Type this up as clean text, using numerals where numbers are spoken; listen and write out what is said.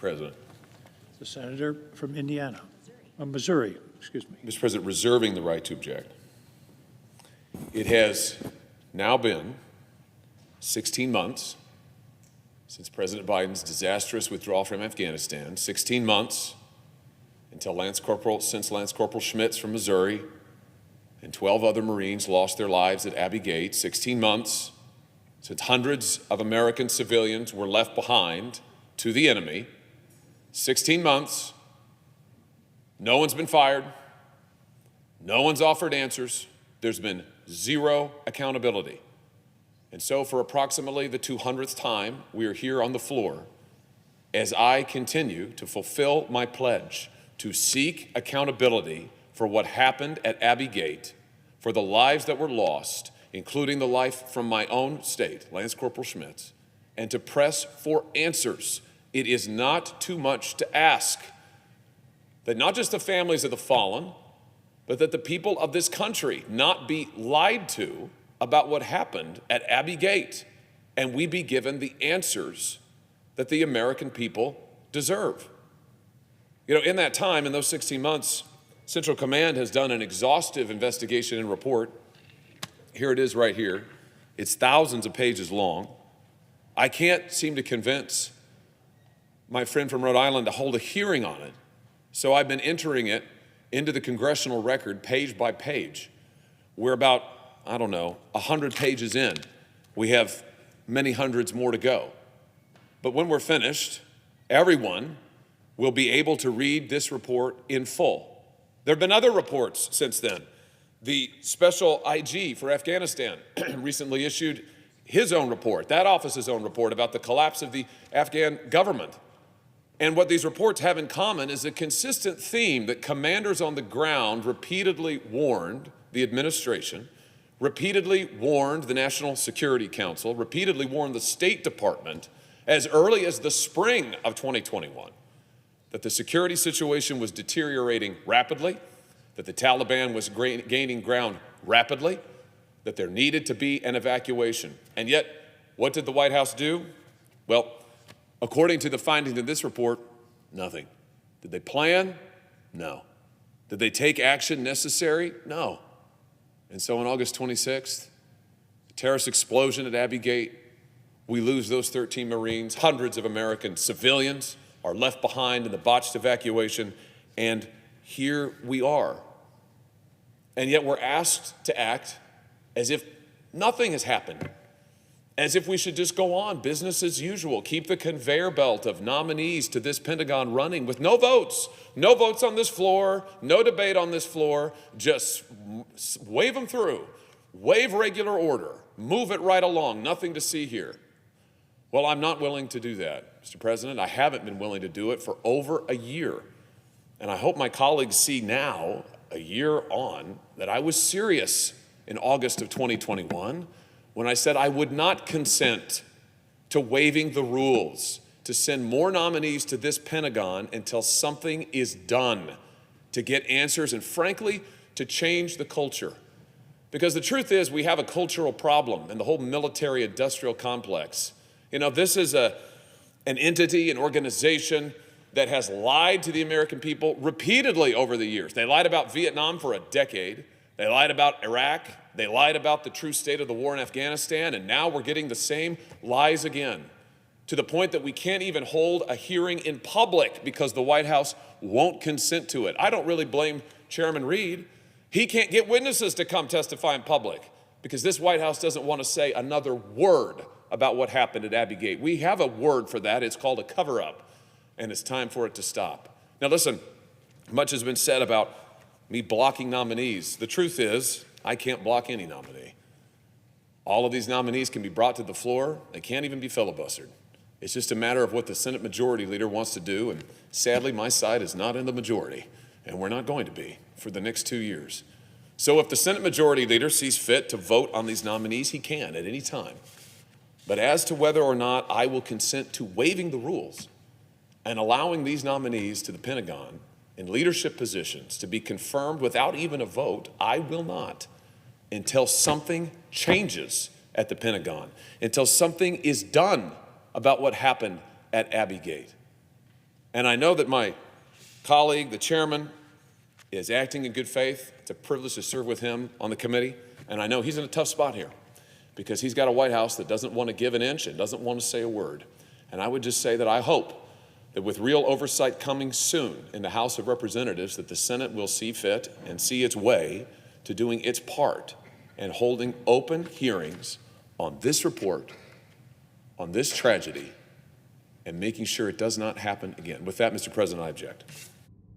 President. The senator from Indiana, Missouri, excuse me. Mr. President, reserving the right to object. It has now been 16 months since President Biden's disastrous withdrawal from Afghanistan, 16 months since Lance Corporal Schmitz from Missouri and 12 other Marines lost their lives at Abbey Gate, 16 months since hundreds of American civilians were left behind to the enemy, 16 months, no one's been fired, no one's offered answers, there's been zero accountability. And so for approximately the 200th time, we are here on the floor as I continue to fulfill my pledge to seek accountability for what happened at Abbey Gate, for the lives that were lost, including the life from my own state, Lance Corporal Schmitz, and to press for answers. It is not too much to ask that not just the families of the fallen, but that the people of this country not be lied to about what happened at Abbey Gate, and we be given the answers that the American people deserve. You know, in that time, in those 16 months, Central Command has done an exhaustive investigation and report. Here it is right here. It's thousands of pages long. I can't seem to convince my friend from Rhode Island to hold a hearing on it, so I've been entering it into the congressional record page by page. We're about, 100 pages in. We have many hundreds more to go. But when we're finished, everyone will be able to read this report in full. There have been other reports since then. The special IG for Afghanistan recently issued his own report, that office's own report about the collapse of the Afghan government. And what these reports have in common is a consistent theme that commanders on the ground repeatedly warned the administration, repeatedly warned the National Security Council, repeatedly warned the State Department as early as the spring of 2021, that the security situation was deteriorating rapidly, that the Taliban was gaining ground rapidly, that there needed to be an evacuation. And yet, what did the White House do? Well, according to the findings in this report, nothing. Did they plan? No. Did they take action necessary? No. And so on August 26th, the terrorist explosion at Abbey Gate, we lose those 13 Marines, hundreds of American civilians are left behind in the botched evacuation, and here we are. And yet we're asked to act as if nothing has happened, as if we should just go on, business as usual, keep the conveyor belt of nominees to this Pentagon running with no votes on this floor, no debate on this floor, just wave them through, wave regular order, move it right along, nothing to see here. Well, I'm not willing to do that, Mr. President. I haven't been willing to do it for over a year. And I hope my colleagues see now, a year on, that I was serious in August of 2021 when I said I would not consent to waiving the rules to send more nominees to this Pentagon until something is done to get answers and, frankly, to change the culture. Because the truth is, we have a cultural problem in the whole military-industrial complex. You know, this is an entity, an organization that has lied to the American people repeatedly over the years. They lied about Vietnam for a decade. They lied about Iraq. They lied about the true state of the war in Afghanistan. And now we're getting the same lies again, to the point that we can't even hold a hearing in public because the White House won't consent to it. I don't really blame Chairman Reid. He can't get witnesses to come testify in public because this White House doesn't want to say another word about what happened at Abbey Gate. We have a word for that. It's called a cover-up, and it's time for it to stop. Now listen, much has been said about me blocking nominees. The truth is, I can't block any nominee. All of these nominees can be brought to the floor. They can't even be filibustered. It's just a matter of what the Senate Majority Leader wants to do, and sadly, my side is not in the majority, and we're not going to be for the next 2 years. So if the Senate Majority Leader sees fit to vote on these nominees, he can at any time. But as to whether or not I will consent to waiving the rules and allowing these nominees to the Pentagon in leadership positions to be confirmed without even a vote, I will not, until something changes at the Pentagon, until something is done about what happened at Abbey Gate. And I know that my colleague, the chairman, is acting in good faith. It's a privilege to serve with him on the committee. And I know he's in a tough spot here because he's got a White House that doesn't want to give an inch and doesn't want to say a word. And I would just say that I hope that with real oversight coming soon in the House of Representatives, that the Senate will see fit and see its way to doing its part and holding open hearings on this report, on this tragedy, and making sure it does not happen again. With that, Mr. President, I object.